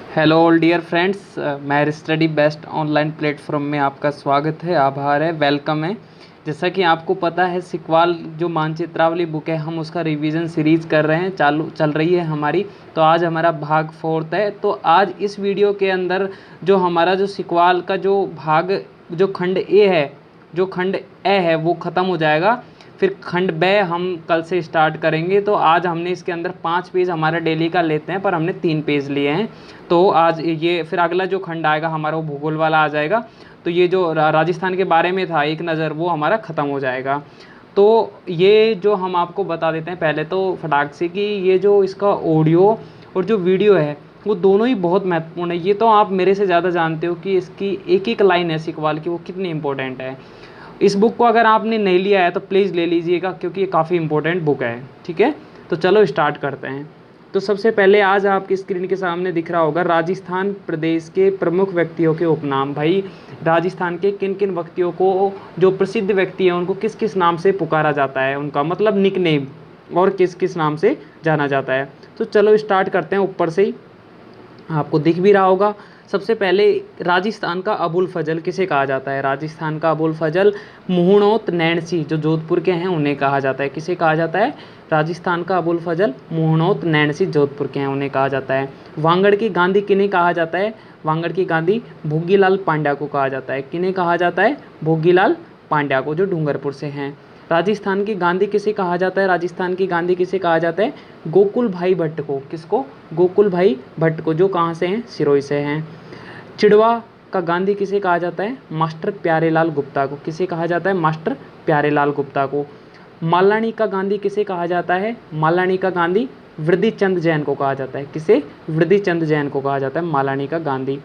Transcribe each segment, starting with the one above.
Hello all dear friends, मेरी study best online platform में आपका स्वागत है, आभार है, वेलकम है। जैसा कि आपको पता है, सिकवाल जो मानचित्रावली बुक है, हम उसका रिवीजन सीरीज़ कर रहे हैं, चालू चल रही है हमारी। तो आज हमारा भाग 4 है। तो आज इस वीडियो के अंदर जो हमारा जो सिकवाल का जो भाग जो खंड ए है, जो खंड ए है वो ख़त्म हो जाएगा। फिर खंड ब हम कल से स्टार्ट करेंगे। तो आज हमने इसके अंदर 5 पेज हमारा डेली का लेते हैं, पर हमने 3 पेज लिए हैं। तो आज ये फिर अगला जो खंड आएगा हमारा वो भूगोल वाला आ जाएगा। तो ये जो राजस्थान के बारे में था एक नज़र, वो हमारा ख़त्म हो जाएगा। तो ये जो हम आपको बता देते हैं पहले तो फटाक से कि ये जो इसका ऑडियो और जो वीडियो है वो दोनों ही बहुत महत्वपूर्ण है। ये तो आप मेरे से ज़्यादा जानते हो कि इसकी एक एक लाइन है सिकवाल की, वो कितनी इंपॉर्टेंट है। इस बुक को अगर आपने नहीं लिया है तो प्लीज़ ले लीजिएगा, क्योंकि ये काफ़ी इंपॉर्टेंट बुक है। ठीक है, तो चलो स्टार्ट करते हैं। तो सबसे पहले आज आपकी स्क्रीन के सामने दिख रहा होगा राजस्थान प्रदेश के प्रमुख व्यक्तियों के उपनाम। भाई, राजस्थान के किन किन व्यक्तियों को, जो प्रसिद्ध व्यक्ति हैं, उनको किस किस नाम से पुकारा जाता है, उनका मतलब निक नेम, और किस किस नाम से जाना जाता है। तो चलो स्टार्ट करते हैं। ऊपर से ही आपको दिख भी रहा होगा। सबसे पहले राजस्थान का अबुल फजल किसे कहा जाता है? राजस्थान का अबुल फजल मुहणोत नैणसी, जो जोधपुर के हैं, उन्हें कहा जाता है। किसे कहा जाता है? राजस्थान का अबुल फजल मुहणोत नैणसी, जोधपुर के हैं, उन्हें कहा जाता है। वांगड़ की गांधी किन्हें कहा जाता है? वांगड़ की गांधी भोगीलाल पांड्या को कहा जाता है। किन्हें कहा जाता है? भोगीलाल पांड्या को, जो डूंगरपुर से हैं। राजस्थान की गांधी किसे कहा जाता है? राजस्थान की गांधी किसे कहा जाता है? गोकुल भाई भट्ट को। किसको? गोकुल भाई भट्ट को, जो कहाँ से हैं? सिरोही से हैं। चिड़वा का गांधी किसे कहा जाता है? मास्टर प्यारेलाल गुप्ता को। किसे कहा जाता है? मास्टर प्यारेलाल गुप्ता को। मालानी का गांधी किसे कहा जाता है? मालानी का गांधी वृद्धि चंद जैन को कहा जाता है। किसे? वृद्धि चंद जैन को कहा जाता है मालानी का गांधी।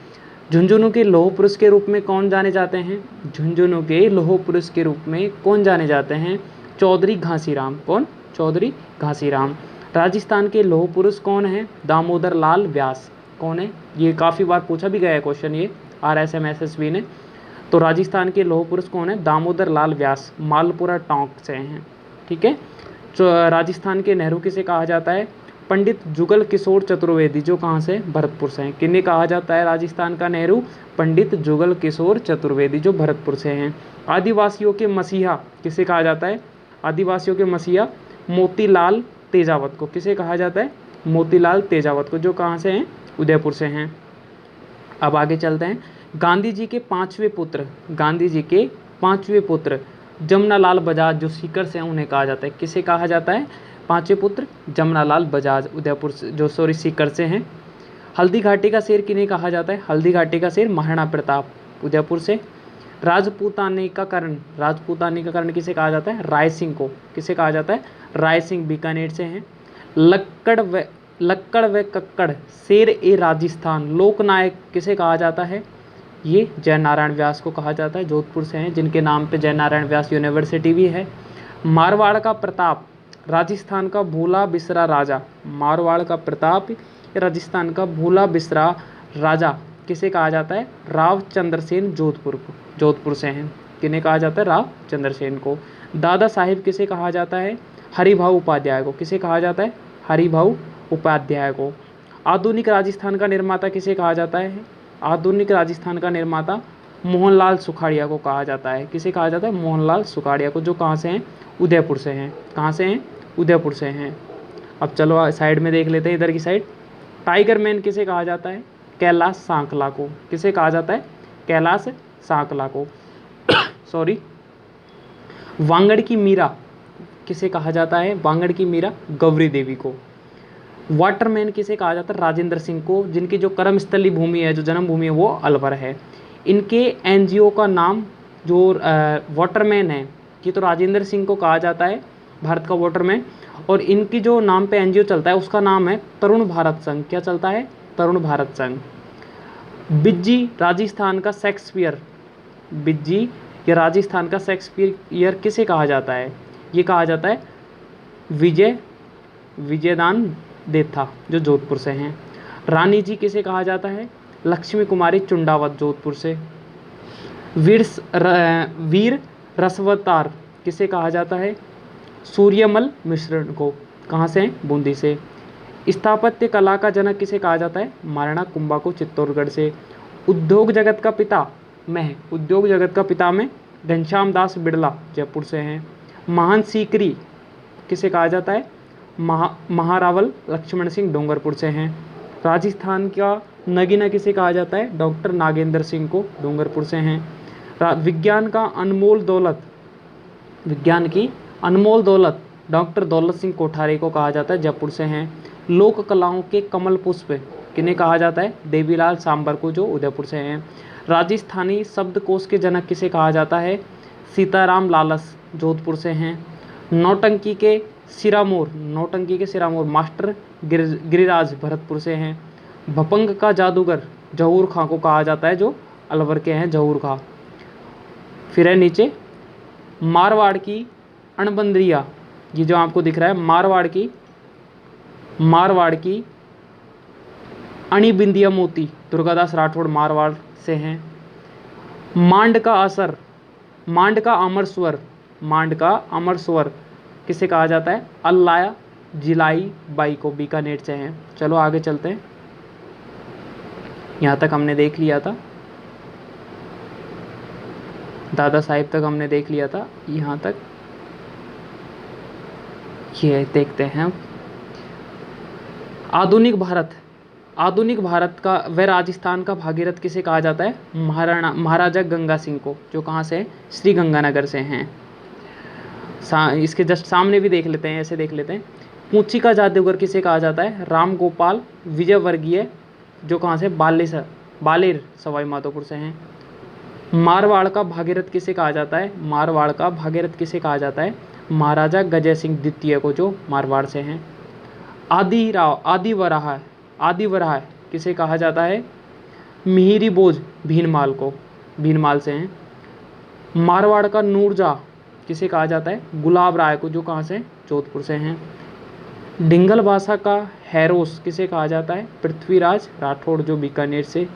झुंझुनू के लौह पुरुष के रूप में कौन जाने जाते हैं? झुंझुनू के लौह पुरुष के रूप में कौन जाने जाते हैं? चौधरी घासीराम। कौन? चौधरी घासीराम। राजस्थान के लौह पुरुष कौन है? दामोदर लाल व्यास। कौन है? ये काफ़ी बार पूछा भी गया है क्वेश्चन, ये RSMSSB ने। तो राजस्थान के लौह पुरुष कौन है? दामोदर लाल व्यास, मालपुरा टोंक से हैं। ठीक है। तो राजस्थान के नेहरू किसे कहा जाता है? पंडित जुगल किशोर चतुर्वेदी, जो कहाँ से? भरतपुर से हैं। किन्हें कहा जाता है राजस्थान का नेहरू? पंडित जुगल किशोर चतुर्वेदी, जो भरतपुर से हैं। आदिवासियों के मसीहा किसे कहा जाता है? आदिवासियों के मसीहा मोतीलाल तेजावत को। किसे कहा जाता है? मोतीलाल तेजावत को, जो कहाँ से हैं? उदयपुर से हैं। अब आगे चलते हैं। गांधी जी के 5वें पुत्र, गांधी जी के 5वें पुत्र जमनालाल बजाज, जो सीकर से हैं, उन्हें कहा जाता है। किसे कहा जाता है? 5वें पुत्र जमनालाल बजाज, उदयपुर से, जो सीकर से हैं। हल्दी घाटी का शेर किन्हें कहा जाता है? हल्दी घाटी का शेर महाराणा प्रताप, उदयपुर से। राजपूताने का कर्ण, राजपूताने का कर्ण किसे कहा जाता है? राय सिंह को। किसे कहा जाता है? राय सिंह, बीकानेर से हैं। लक्कड़ व कक्कड़ शेर ए राजस्थान, लोकनायक किसे कहा जाता है? ये जयनारायण व्यास को कहा जाता है, जोधपुर से हैं, जिनके नाम पे जयनारायण व्यास यूनिवर्सिटी भी है। मारवाड़ का प्रताप, राजस्थान का भूला बिसरा राजा। मारवाड़ का प्रताप, राजस्थान का भूला बिसरा राजा किसे कहा जाता है? राव चंद्रसेन, जोधपुर को, जोधपुर से हैं। किन्हें कहा जाता है? राव चंद्रसेन को। दादा साहिब किसे कहा जाता है? हरिभाऊ उपाध्याय को। किसे कहा जाता है? हरिभाऊ उपाध्याय को। आधुनिक राजस्थान का निर्माता किसे कहा जाता है? आधुनिक राजस्थान का निर्माता मोहनलाल सुखाड़िया को कहा जाता है। किसे कहा जाता है? मोहनलाल सुखाड़िया को, जो कहाँ से हैं? उदयपुर से हैं। कहाँ से हैं? उदयपुर से हैं। अब चलो साइड में देख लेते हैं, इधर की साइड। टाइगर मैन किसे कहा जाता है? कैलाश सांकला को। किसे कहा जाता है? कैलाश सांकला को। सॉरी। वांगड़ की मीरा किसे कहा जाता है? वांगड़ की मीरा गौरी देवी को। वाटरमैन किसे कहा जाता है? राजेंद्र सिंह को, जिनकी जो कर्मस्थली भूमि है, जो जन्मभूमि है, वो अलवर है। इनके NGO का नाम, जो वाटरमैन है, ये तो राजेंद्र सिंह को कहा जाता है, भारत का वाटरमैन। और इनकी जो नाम पे NGO चलता है, उसका नाम है तरुण भारत संघ। क्या चलता है? तरुण भारत संघ। बिज्जी राजस्थान का शेक्सपियर, बिज्जी ये राजस्थान का शेक्सपियर किसे कहा जाता है? ये कहा जाता है विजयदान देथा, जो जोधपुर से हैं। रानी जी किसे कहा जाता है? लक्ष्मी कुमारी चुंडावत, जोधपुर से। वीर रसवतार किसे कहा जाता है? सूर्यमल मिश्र को। कहाँ से हैं? बूंदी से। स्थापत्य कला का जनक किसे कहा जाता है? महाराणा कुंभा को चित्तौड़गढ़ से। उद्योग जगत का पिता मैं है, उद्योग जगत का पिता में घनश्याम दास बिड़ला जयपुर से हैं। महान सीकरी किसे कहा जाता है? महारावल लक्ष्मण सिंह डूंगरपुर से हैं। राजस्थान का नगीना किसे कहा जाता है? डॉक्टर नागेंद्र सिंह को डूंगरपुर से हैं। विज्ञान का अनमोल दौलत, विज्ञान की अनमोल दौलत डॉक्टर दौलत सिंह कोठारी को कहा जाता है, जयपुर से हैं। लोक कलाओं के कमल पुष्प किन्हें कहा जाता है? देवीलाल सांबर को, जो उदयपुर से हैं। राजस्थानी शब्दकोश के जनक किसे कहा जाता है? सीताराम लालस जोधपुर से हैं। नौटंकी के सिरामौर मास्टर गिरिराज भरतपुर से हैं। भपंग का जादूगर जहूर खां को कहा जाता है, जो अलवर के हैं, जहूर खां। फिर है नीचे मारवाड़ की अणबंद्रिया, ये जो आपको दिख रहा है मारवाड़ की अणिबिंदिया मोती दुर्गादास राठौड़ मारवाड़ से हैं। मांड का अमर स्वर किसे कहा जाता है? अल्लाया जिलाई बाई को, बीकानेर से हैं। चलो आगे चलते हैं, यहाँ तक हमने देख लिया था, दादा साहिब तक हमने देख लिया था, यहाँ तक ये देखते हैं। आधुनिक भारत का व राजस्थान का भागीरथ किसे कहा जाता है? महाराजा गंगा सिंह को, जो कहाँ से? श्री गंगानगर से हैं। इसके जस्ट सामने भी देख लेते हैं, ऐसे देख लेते हैं। पूंछी का जादूगर किसे कहा जाता है? राम गोपाल विजयवर्गीय, जो कहाँ से? बालेर सवाई माधोपुर से हैं। मारवाड़ का भागीरथ किसे कहा जाता है? महाराजा गजय सिंह द्वितीय को, जो मारवाड़ से हैं। आदिवराह किसे कहा जाता है? मिहिरी बोझ भीनमाल से हैं। मारवाड़ का नूरजा किसे कहा जाता है? गुलाब राय को, जो कहाँ से? जोधपुर से हैं। डिंगल भाषा का हैरोस किसे कहा जाता है? पृथ्वीराज राठौड़, जो बीकानेर से।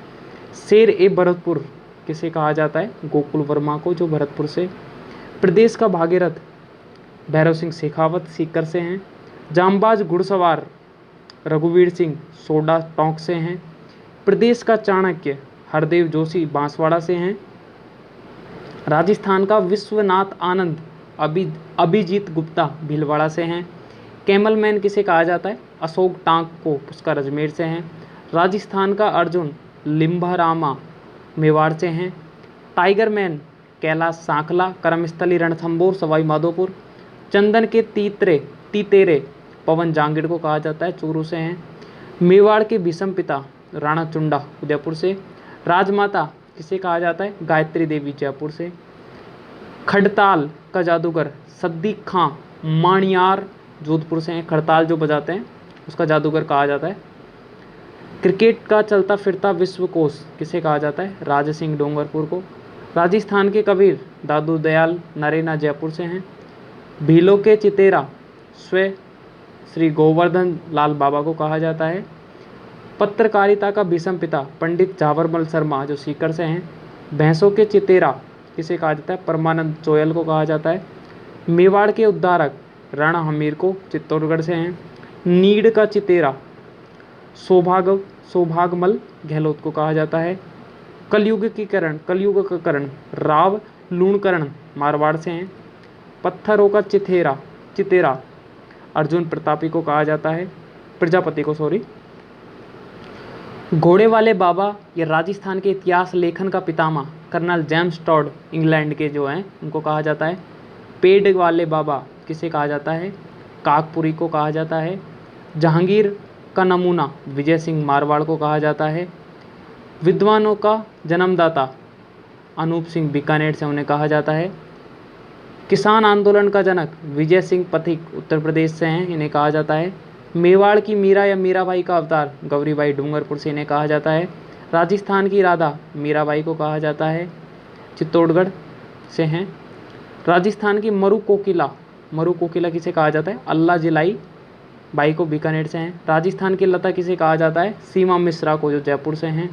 शेर ए भरतपुर किसे कहा जाता है? गोकुल वर्मा को, जो भरतपुर से। प्रदेश का भागीरथ भैरव सिंह शेखावत सीकर से हैं। जांबाज घुड़सवार रघुवीर सिंह सोडा टोंक से हैं। प्रदेश का चाणक्य हरदेव जोशी बांसवाड़ा से हैं। राजस्थान का विश्वनाथ आनंद अभिजीत गुप्ता भीलवाड़ा से हैं। कैमल मैन किसे कहा जाता है? अशोक टांक को, पुष्कर अजमेर से हैं। राजस्थान का अर्जुन लिम्बारामा मेवाड़ से हैं। टाइगर मैन कैलाश सांखला कर्मस्थली रणथंभौर सवाई माधोपुर। चंदन के तीतेरे पवन जांगिड़ को कहा जाता है, चूरू से हैं। मेवाड़ के भीषम पिता राणा चुंडा उदयपुर से। राजमाता किसे कहा जाता है? गायत्री देवी जयपुर से। खड़ताल का जादूगर सद्दीक खां माणियार जोधपुर से हैं। खड़ताल जो बजाते हैं उसका जादूगर कहा जाता है। क्रिकेट का चलता फिरता विश्वकोश किसे कहा जाता है? राज सिंह डूंगरपुर को। राजस्थान के कबीर दादू दयाल नरेना जयपुर से हैं। भीलों के चितेरा स्व श्री गोवर्धन लाल बाबा को कहा जाता है। पत्रकारिता का भीषम पिता पंडित झावरमल शर्मा, जो सीकर से हैं। भैंसों के चितेरा किसे कहा जाता है? परमानंद चोयल को कहा जाता है। मेवाड़ के उद्धारक राणा हमीर को, चित्तौड़गढ़ से हैं। नीड़ का चितेरा सौभागमल गहलोत को कहा जाता है। कलयुग का करण राव लूणकरण मारवाड़ से हैं। पत्थरों का चितेरा अर्जुन प्रतापी को कहा जाता है, प्रजापति को, सॉरी। घोड़े वाले बाबा ये राजस्थान के इतिहास लेखन का पितामह कर्नल जेम्स टॉड इंग्लैंड के जो हैं उनको कहा जाता है। पेड़ वाले बाबा किसे कहा जाता है? काकपुरी को कहा जाता है। जहांगीर का नमूना विजय सिंह मारवाड़ को कहा जाता है। विद्वानों का जन्मदाता अनूप सिंह बीकानेर से उन्हें कहा जाता है। किसान आंदोलन का जनक विजय सिंह पथिक उत्तर प्रदेश से हैं, इन्हें कहा जाता है। मेवाड़ की मीरा या मीराबाई का अवतार गौरीबाई डूंगरपुर से इन्हें कहा जाता है। राजस्थान की राधा मीराबाई को कहा जाता है, चित्तौड़गढ़ से हैं। राजस्थान की मरु कोकिला किसे कहा जाता है? अल्लाह जिलाई बाई को, बीकानेर से हैं। राजस्थान की लता किसे कहा जाता है? सीमा मिश्रा को, जो जयपुर से हैं।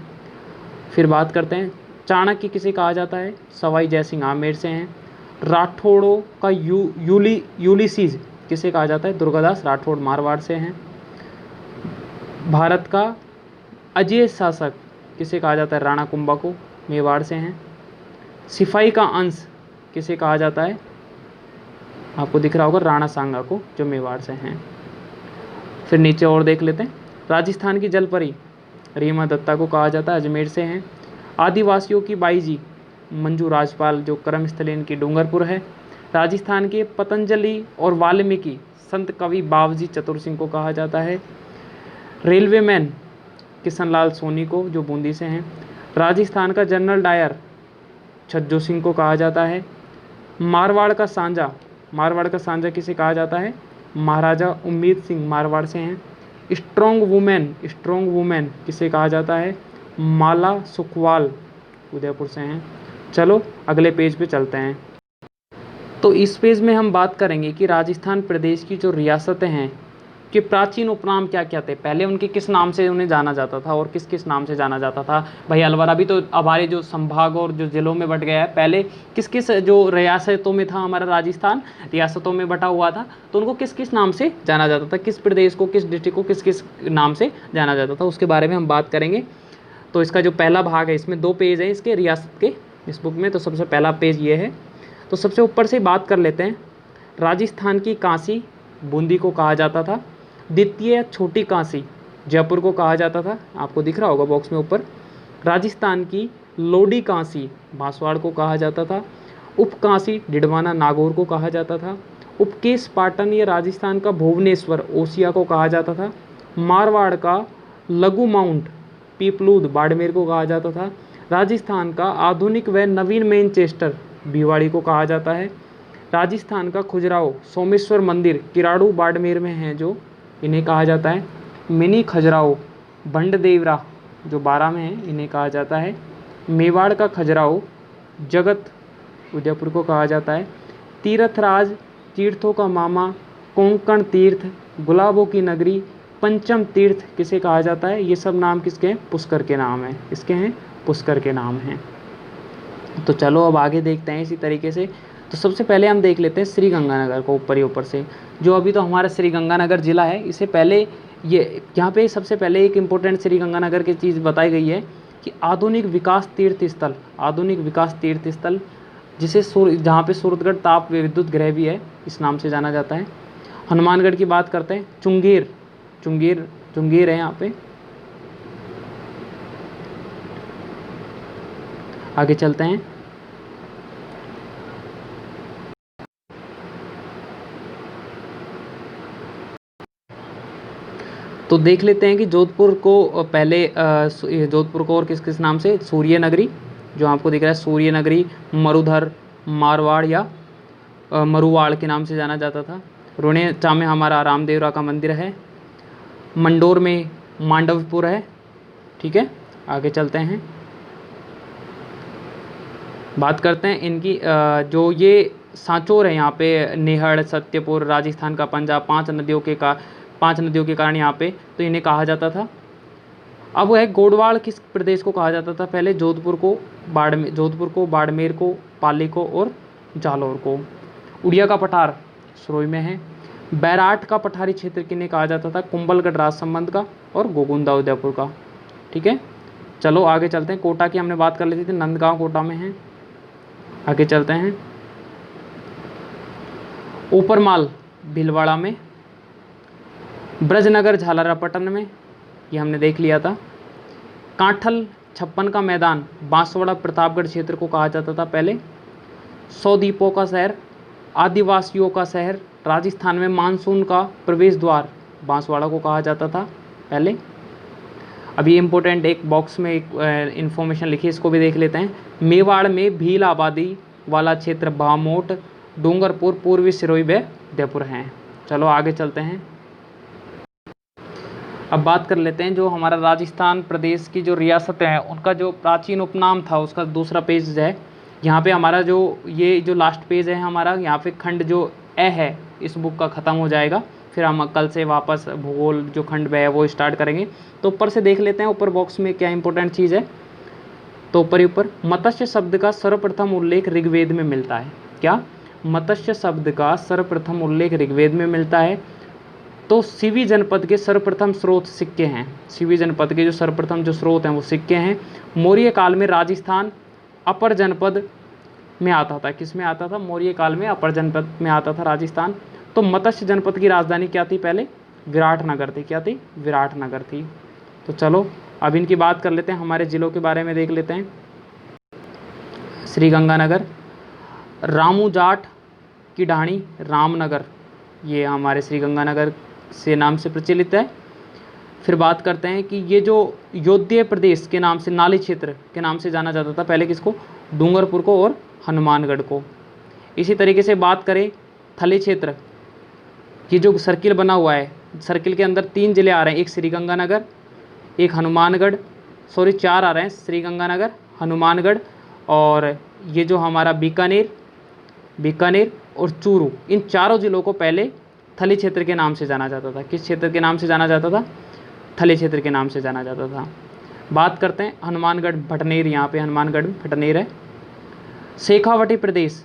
फिर बात करते हैं चाणक्य किसे कहा जाता है? सवाई जयसिंह आमेर से हैं। राठौड़ों का यूलिसीज किसे कहा जाता है? दुर्गादास राठौड़ मारवाड़ से हैं। भारत का अजेय शासक किसे कहा जाता है? राणा कुंभा को, मेवाड़ से हैं। सिपाही का अंश किसे कहा जाता है? आपको दिख रहा होगा राणा सांगा को, जो मेवाड़ से हैं। फिर नीचे और देख लेते हैं। राजस्थान की जलपरी रीमा दत्ता को कहा जाता है, अजमेर से हैं। आदिवासियों की बाईजी मंजू राजपाल, जो कर्मस्थली इनकी डूंगरपुर है। राजस्थान के पतंजलि और वाल्मीकि संत कवि बावजी चतुर सिंह को कहा जाता है। रेलवेमैन किशनलाल सोनी को, जो बूंदी से हैं। राजस्थान का जनरल डायर छज्जो सिंह को कहा जाता है। मारवाड़ का सांझा किसे कहा जाता है? महाराजा उम्मीद सिंह, मारवाड़ से हैं। स्ट्रोंग वुमेन किसे कहा जाता है? माला सुखवाल, उदयपुर से हैं। चलो अगले पेज पे चलते हैं। तो इस पेज में हम बात करेंगे कि राजस्थान प्रदेश की जो रियासतें हैं कि प्राचीन उपनाम क्या क्या थे, पहले उनके किस नाम से उन्हें जाना जाता था और किस किस नाम से जाना जाता था। भाई अलवर अभी तो हमारे जो संभाग और जो ज़िलों में बट गया है, पहले किस किस जो रियासतों में था, हमारा राजस्थान रियासतों में बटा हुआ था, तो उनको किस किस नाम से जाना जाता था, किस प्रदेश को, किस डिस्ट्रिक्ट को किस किस नाम से जाना जाता था, उसके बारे में हम बात करेंगे। तो इसका जो पहला भाग है, इसमें 2 पेज हैं इसके रियासत के इस बुक में। तो सबसे पहला पेज ये है। तो सबसे ऊपर से बात कर लेते हैं। राजस्थान की काशी बूंदी को कहा जाता था। द्वितीय छोटी काशी जयपुर को कहा जाता था, आपको दिख रहा होगा बॉक्स में ऊपर। राजस्थान की लोडी काशी बांसवाड़ को कहा जाता था। उपकाशी डिडवाना नागौर को कहा जाता था। उपकेश पाटन या राजस्थान का भुवनेश्वर ओसिया को कहा जाता था। मारवाड़ का लघु माउंट पीपलूद बाड़मेर को कहा जाता था। राजस्थान का आधुनिक व नवीन मैनचेस्टर भिवाड़ी को कहा जाता है। राजस्थान का खजुराहो सोमेश्वर मंदिर किराड़ू बाड़मेर में है, जो इन्हें कहा जाता है मिनी खजुराहो। भंडदेवरा जो बारा में है, इन्हें कहा जाता है। मेवाड़ का खजुराहो जगत उदयपुर को कहा जाता है। तीर्थराज तीर्थों का मामा कोंकण तीर्थ गुलाबों की नगरी पंचम तीर्थ किसे कहा जाता है? ये सब नाम किसके हैं? पुष्कर के नाम हैं, इसके हैं पुष्कर के नाम हैं। तो चलो अब आगे देखते हैं इसी तरीके से। तो सबसे पहले हम देख लेते हैं श्री गंगानगर को ऊपर ही ऊपर से, जो अभी तो हमारा श्री गंगानगर जिला है। इससे पहले ये यहाँ पे सबसे पहले एक इम्पोर्टेंट श्री गंगानगर की चीज़ बताई गई है कि आधुनिक विकास तीर्थ स्थल जिसे जहाँ पे सूरतगढ़ ताप विद्युत गृह भी है, इस नाम से जाना जाता है। हनुमानगढ़ की बात करते हैं। चुंगेर है यहाँ पे। आगे चलते हैं। तो देख लेते हैं कि जोधपुर को पहले जोधपुर को और किस किस नाम से? सूर्य नगरी, जो आपको दिख रहा है सूर्य नगरी, मरुधर, मारवाड़ या मरुवाड़ के नाम से जाना जाता था। रुणेचा में हमारा रामदेवरा का मंदिर है। मंडोर में मांडवपुर है। ठीक है, आगे चलते हैं। बात करते हैं इनकी जो ये सांचौर है यहाँ पे, नेहड़, सत्यपुर, राजस्थान का पंजाब, 5 नदियों के कारण यहाँ पे, तो इन्हें कहा जाता था। अब वो है गोडवाड़ किस प्रदेश को कहा जाता था? पहले जोधपुर को, बाड़मेर को, पाली को और जालौर को। उड़िया का पठार सरोई में है। बैराट का पठारी क्षेत्र किन्हें कहा जाता था? कुंभलगढ़ राजसमंद का और गोगुंदा उदयपुर का। ठीक है, चलो आगे चलते हैं। कोटा की हमने बात कर ली थी, नंदगांव कोटा में है। आगे चलते हैं। ऊपरमाल भीलवाड़ा में। ब्रजनगर झालरापाटन में, ये हमने देख लिया था। कांठल 56 का मैदान बांसवाड़ा प्रतापगढ़ क्षेत्र को कहा जाता था पहले। 100 द्वीपों का शहर, आदिवासियों का शहर, राजस्थान में मानसून का प्रवेश द्वार बांसवाड़ा को कहा जाता था पहले। अभी इम्पोर्टेंट एक बॉक्स में एक इन्फॉर्मेशन लिखी है, इसको भी देख लेते हैं। मेवाड़ में भील आबादी वाला क्षेत्र भामोट, डूंगरपुर, पूर्वी सिरोही व उदयपुर हैं। चलो आगे चलते हैं। अब बात कर लेते हैं जो हमारा राजस्थान प्रदेश की जो रियासतें हैं उनका जो प्राचीन उपनाम था, उसका दूसरा पेज है। यहाँ पे हमारा जो ये जो लास्ट पेज है हमारा, यहाँ पे खंड जो ए है इस बुक का ख़त्म हो जाएगा। फिर हम कल से वापस भूगोल जो खंड ब है वो स्टार्ट करेंगे। तो ऊपर से देख लेते हैं ऊपर बॉक्स में क्या इंपॉर्टेंट चीज़ है। तो ऊपर मत्स्य शब्द का सर्वप्रथम उल्लेख ऋग्वेद में मिलता है। क्या? मत्स्य शब्द का सर्वप्रथम उल्लेख ऋग्वेद में मिलता है। तो सीवी जनपद के सर्वप्रथम स्रोत सिक्के हैं। सीवी जनपद के जो सर्वप्रथम जो स्रोत हैं वो सिक्के हैं। मौर्य काल में राजस्थान अपर जनपद में आता था। किस में आता था? मौर्य काल में अपर जनपद में आता था राजस्थान। तो मत्स्य जनपद की राजधानी क्या थी? पहले विराटनगर थी। क्या थी? विराटनगर थी। तो चलो अब इनकी बात कर लेते हैं, हमारे ज़िलों के बारे में देख लेते हैं। श्रीगंगानगर, रामू जाट की ढाणी रामनगर, ये हमारे श्रीगंगानगर से नाम से प्रचलित है। फिर बात करते हैं कि ये जो योध्य प्रदेश के नाम से, नाली क्षेत्र के नाम से जाना जाता था पहले, किसको? डूंगरपुर को और हनुमानगढ़ को। इसी तरीके से बात करें थली क्षेत्र, ये जो सर्किल बना हुआ है, सर्किल के अंदर 3 जिले आ रहे हैं, एक श्रीगंगानगर, एक हनुमानगढ़, सॉरी 4 आ रहे हैं, श्रीगंगानगर, हनुमानगढ़ और ये जो हमारा बीकानेर और चूरू, इन चारों जिलों को पहले थली क्षेत्र के नाम से जाना जाता था। किस क्षेत्र के नाम से जाना जाता था? थली क्षेत्र के नाम से जाना जाता था। बात करते हैं हनुमानगढ़ भटनेर, यहाँ पे हनुमानगढ़ भटनेर है। शेखावटी प्रदेश,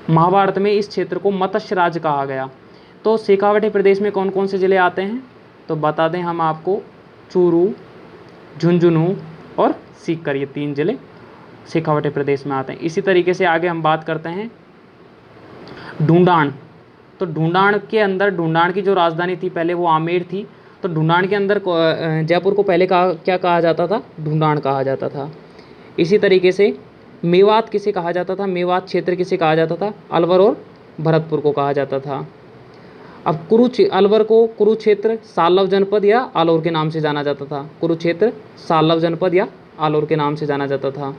महाभारत में इस क्षेत्र को मत्स्य राज्य कहा गया। तो शेखावटी प्रदेश में कौन कौन से ज़िले आते हैं? तो बता दें हम आपको, चूरू, झुंझुनू और सीकर, ये 3 जिले शेखावटी प्रदेश में आते हैं। इसी तरीके से आगे हम बात करते हैं ढूंढान। तो ढूंढान के अंदर, ढूंढान की जो राजधानी थी पहले वो आमेर थी। तो ढूंढान के अंदर जयपुर को पहले क्या कहा जाता था? ढूंढान कहा जाता था। इसी तरीके से मेवात किसे कहा जाता था? मेवात क्षेत्र किसे कहा जाता था? अलवर और भरतपुर को कहा जाता था। अब अलवर को कुरुक्षेत्र, सालव जनपद या आलोर के नाम से जाना जाता था। कुरुक्षेत्र, सालव जनपद या आलोर के नाम से जाना जाता था।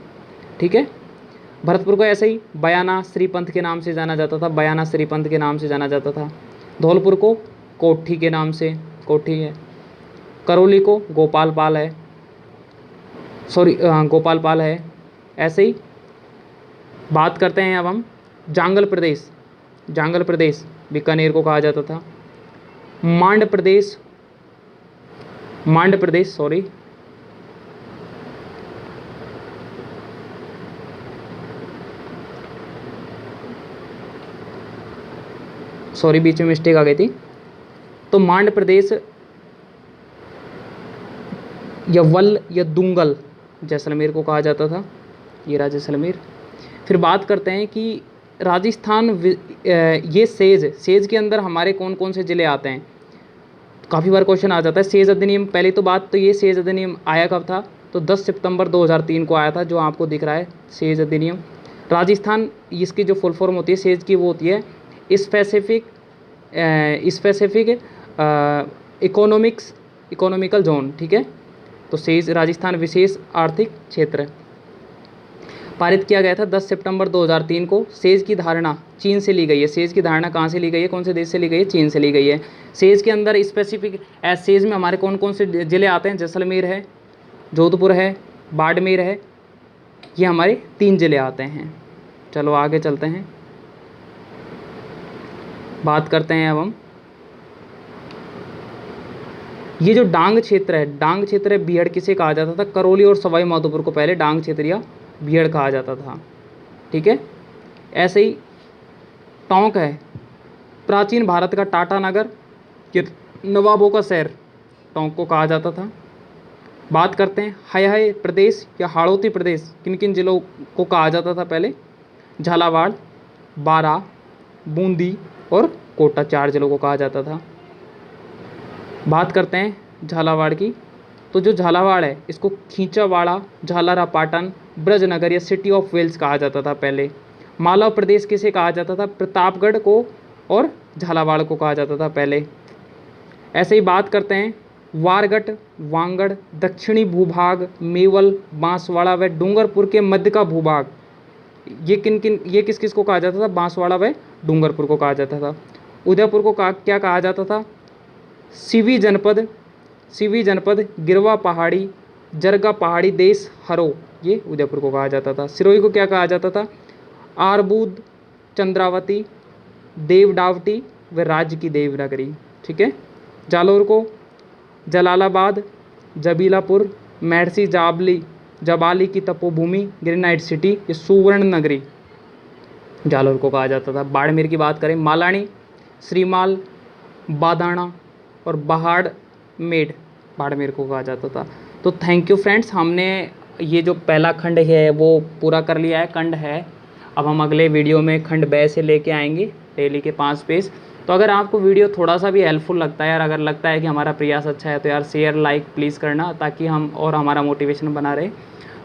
ठीक है। भरतपुर को ऐसे ही बयाना श्रीपंथ के नाम से जाना जाता था। बयाना श्रीपंथ के नाम से जाना जाता था। धौलपुर को कोठी के नाम से, कोठी है। करौली को गोपाल पाल है, गोपाल पाल है। ऐसे ही बात करते हैं अब हम जांगल प्रदेश। जांगल प्रदेश बीकानेर को कहा जाता था। मांड प्रदेश बीच में मिस्टेक आ गई थी। तो मांड प्रदेश या वल या दुंगल जैसलमेर को कहा जाता था। ये रहा जैसलमेर। फिर बात करते हैं कि राजस्थान, ये सेज के अंदर हमारे कौन कौन से ज़िले आते हैं? काफ़ी बार क्वेश्चन आ जाता है। सेज अधिनियम, पहली तो बात तो ये सेज अधिनियम आया कब था? तो 10 सितंबर 2003 को आया था, जो आपको दिख रहा है सेज अधिनियम। राजस्थान, इसकी जो फुल फॉर्म होती है सेज की, वो होती है स्पेसिफिक इकोनॉमिकल जोन। ठीक है। तो सेज राजस्थान विशेष आर्थिक क्षेत्र पारित किया गया था 10 सितंबर 2003 को। सेज की धारणा चीन से ली गई है। सेज की धारणा कहाँ से ली गई है? कौन से देश से ली गई है? चीन से ली गई है। सेज के अंदर स्पेसिफिक सेज में हमारे कौन कौन से ज़िले आते हैं? जैसलमेर है, जोधपुर है, बाड़मेर है, ये हमारे 3 ज़िले आते हैं। चलो आगे चलते हैं, बात करते हैं अब हम ये जो डांग क्षेत्र है, बीहड़ किसे कहा जाता था? करौली और सवाई माधोपुर को पहले डांग क्षेत्र या बीहड़ कहा जाता था। ठीक है। ऐसे ही टोंक है, प्राचीन भारत का टाटा नगर, ये नवाबों का शहर, टोंक को कहा जाता था। बात करते हैं हय प्रदेश या हाड़ौती प्रदेश, किन किन जिलों को कहा जाता था पहले? झालावाड़, बारा, बूंदी और कोटा, 4 जिलों को कहा जाता था। बात करते हैं झालावाड़ की। तो जो झालावाड़ है इसको खींचावाड़ा, झालरापाटन, ब्रजनगर या सिटी ऑफ वेल्स कहा जाता था पहले। मालवा प्रदेश किसे कहा जाता था? प्रतापगढ़ को और झालावाड़ को कहा जाता था पहले। ऐसे ही बात करते हैं वारगट, वांगड़, दक्षिणी भूभाग, मेवल, बांसवाड़ा व डूंगरपुर के मध्य का भूभाग, ये किस किस को कहा जाता था? बांसवाड़ा व डूंगरपुर को कहा जाता था। उदयपुर को क्या कहा जाता था? सीवी जनपद, गिरवा पहाड़ी, जरगा पहाड़ी देश हरो, ये उदयपुर को कहा जाता था। सिरोही को क्या कहा जाता था? आरबूद, चंद्रावती, देवडावटी व राज्य की देवनगरी। ठीक है। जालोर को जलालाबाद, जबीलापुर, महर्षि जबाली की तपोभूमि, ग्रेनाइट सिटी, ये सुवर्ण नगरी जालोर को कहा जाता था। बाड़मेर की बात करें, मालानी, श्रीमाल, बादाना और बाड़मेर को कहा जाता था। तो थैंक यू फ्रेंड्स, हमने ये जो पहला खंड है वो पूरा कर लिया है, खंड है। अब हम अगले वीडियो में खंड ब से लेके आएंगे, डेली के 5 पेज। तो अगर आपको वीडियो थोड़ा सा भी हेल्पफुल लगता है यार, अगर लगता है कि हमारा प्रयास अच्छा है, तो यार शेयर लाइक प्लीज़ करना, ताकि हम और हमारा मोटिवेशन बना रहे।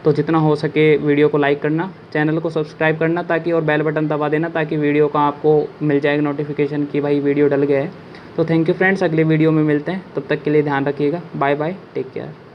तो जितना हो सके वीडियो को लाइक करना, चैनल को सब्सक्राइब करना, ताकि और बेल बटन दबा देना, ताकि वीडियो का आपको मिल जाएगा नोटिफिकेशन कि भाई वीडियो डल गया है। तो थैंक यू फ्रेंड्स, अगले वीडियो में मिलते हैं, तब तक के लिए ध्यान रखिएगा। Bye bye, take care.